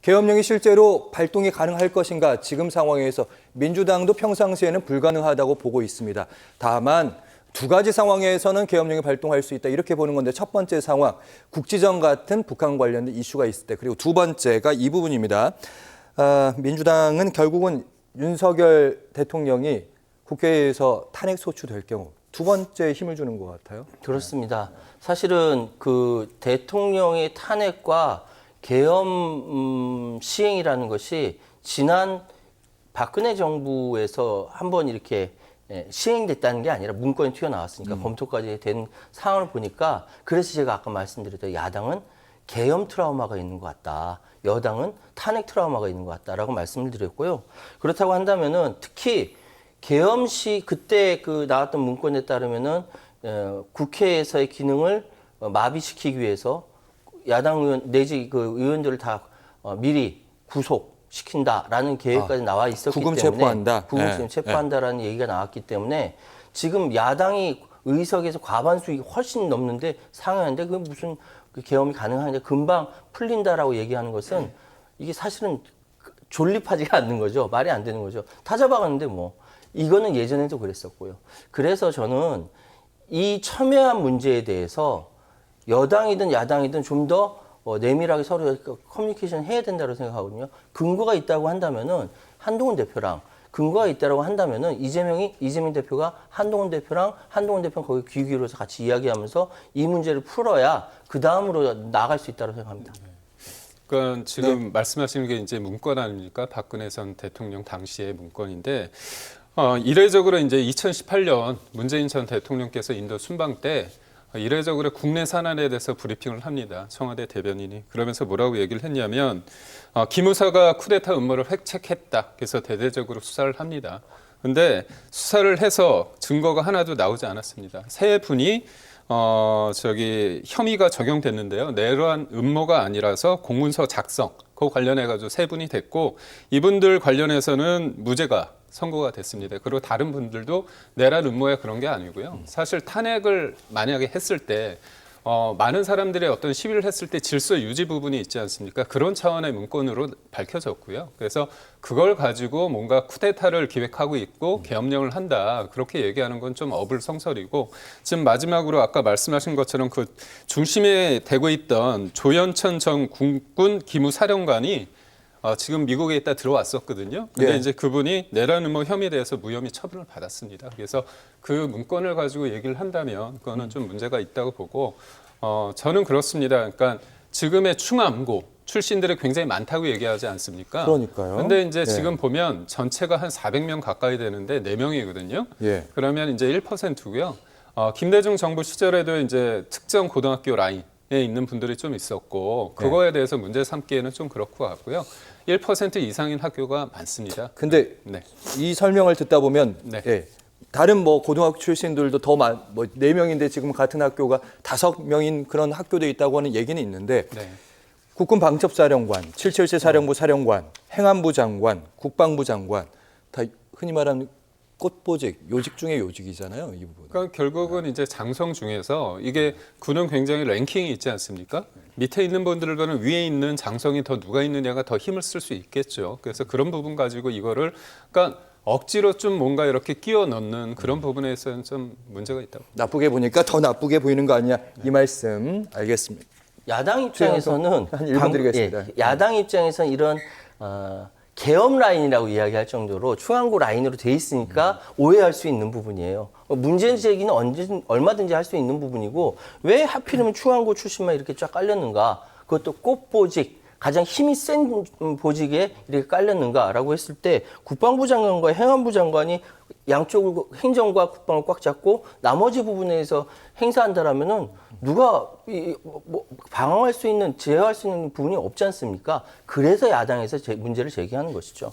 계엄령이 실제로 발동이 가능할 것인가 지금 상황에서 민주당도 평상시에는 불가능하다고 보고 있습니다. 다만 두 가지 상황에서는 계엄령이 발동할 수 있다 이렇게 보는 건데 첫 번째 상황 국지전 같은 북한 관련된 이슈가 있을 때 그리고 두 번째가 이 부분입니다. 민주당은 결국은 윤석열 대통령이 국회에서 탄핵 소추될 경우 두 번째 힘을 주는 것 같아요. 그렇습니다. 사실은 그 대통령의 탄핵과 계엄 시행이라는 것이 지난 박근혜 정부에서 한번 이렇게 시행됐다는 게 아니라 문건이 튀어나왔으니까 검토까지 된 상황을 보니까 그래서 제가 아까 말씀드렸던 야당은 계엄 트라우마가 있는 것 같다. 여당은 탄핵 트라우마가 있는 것 같다라고 말씀을 드렸고요. 그렇다고 한다면은 특히 계엄 시 그때 그 나왔던 문건에 따르면은 국회에서의 기능을 마비시키기 위해서 야당 의원 내지 그 의원들을 다 미리 구속시킨다라는 계획까지 나와 있었기 구금 때문에 체포한다. 구금 체포한다라는 얘기가 나왔기 때문에 지금 야당이 의석에서 과반수가 훨씬 넘는데 상회하는데 그 무슨 그 계엄이 가능하냐 금방 풀린다라고 얘기하는 것은 이게 사실은 존립하지가 않는 거죠. 말이 안 되는 거죠. 다 잡아갔는데 뭐 이거는 예전에도 그랬었고요. 그래서 저는 이 첨예한 문제에 대해서 여당이든 야당이든 좀 더 내밀하게 서로 커뮤니케이션 해야 된다고 생각하거든요. 근거가 있다고 한다면은 한동훈 대표랑 근거가 있다고 한다면은 이재명 대표가 한동훈 대표는 거기 귀 기울여서 같이 이야기하면서 이 문제를 풀어야 그 다음으로 나아갈 수 있다고 생각합니다. 그러니까 지금 말씀하시는 게 이제 문건 아닙니까? 박근혜 전 대통령 당시의 문건인데 이례적으로 이제 2018년 문재인 전 대통령께서 인도 순방 때 이례적으로 국내 산안에 대해서 브리핑을 합니다. 청와대 대변인이. 그러면서 뭐라고 얘기를 했냐면 기무사가 쿠데타 음모를 획책했다. 그래서 대대적으로 수사를 합니다. 근데 수사를 해서 증거가 하나도 나오지 않았습니다. 세 분이 혐의가 적용됐는데요. 내로한 음모가 아니라서 공문서 작성, 그거 관련해가지고 세 분이 됐고, 이분들 관련해서는 무죄가 선고가 됐습니다. 그리고 다른 분들도 내란 음모야 그런 게 아니고요. 사실 탄핵을 만약에 했을 때, 많은 사람들의 어떤 시위를 했을 때 질서 유지 부분이 있지 않습니까? 그런 차원의 문건으로 밝혀졌고요. 그래서 그걸 가지고 뭔가 쿠데타를 기획하고 있고 계엄령을 한다. 그렇게 얘기하는 건 좀 어불성설이고 지금 마지막으로 아까 말씀하신 것처럼 그 중심에 대고 있던 조현천 전 국군 기무사령관이 지금 미국에 있다 들어왔었거든요. 근데 예. 이제 그분이 내란 음모 혐의에 대해서 무혐의 처분을 받았습니다. 그래서 그 문건을 가지고 얘기를 한다면 그거는 좀 문제가 있다고 보고 저는 그렇습니다. 그러니까 지금의 충암고 출신들이 굉장히 많다고 얘기하지 않습니까? 그러니까요. 근데 이제 예. 지금 보면 전체가 한 400명 가까이 되는데 4명이거든요. 예. 그러면 이제 1%고요. 김대중 정부 시절에도 이제 특정 고등학교 라인에 있는 분들이 좀 있었고 그거에 대해서 문제 삼기에는 좀 그렇고 같고요. 1% 이상인 학교가 많습니다. 근데 네. 이 설명을 듣다 보면 네. 예, 다른 뭐 고등학교 출신들도 더 많, 뭐 4명인데 지금 같은 학교가 5명인 그런 학교도 있다고 하는 얘기는 있는데 네. 국군 방첩사령관, 777 사령부 사령관, 행안부 장관, 국방부 장관 다 흔히 말하는 꽃보직, 요직 중에 요직이잖아요. 이 부분. 그러니까 결국은 이제 장성 중에서 이게 군은 굉장히 랭킹이 있지 않습니까? 밑에 있는 분들보다는 위에 있는 장성이 더 누가 있느냐가 더 힘을 쓸 수 있겠죠. 그래서 그런 부분 가지고 이거를 그러니까 억지로 좀 뭔가 이렇게 끼워 넣는 그런 부분에서는 좀 문제가 있다고. 나쁘게 보니까 더 나쁘게 보이는 거 아니냐 이 말씀 알겠습니다. 야당 입장에서는 한 1분 드리겠습니다. 야당 입장에서는 이런 계엄 라인이라고 이야기할 정도로 충암고 라인으로 돼 있으니까 오해할 수 있는 부분이에요. 문제 제기는 얼마든지 할 수 있는 부분이고 왜 하필이면 충암고 출신만 이렇게 쫙 깔렸는가? 그것도 꽃보직, 가장 힘이 센 보직에 이렇게 깔렸는가라고 했을 때 국방부 장관과 행안부 장관이 양쪽을 행정과 국방을 꽉 잡고 나머지 부분에서 행사한다라면은 누가 방어할 수 있는 제어할 수 있는 부분이 없지 않습니까? 그래서 야당에서 문제를 제기하는 것이죠.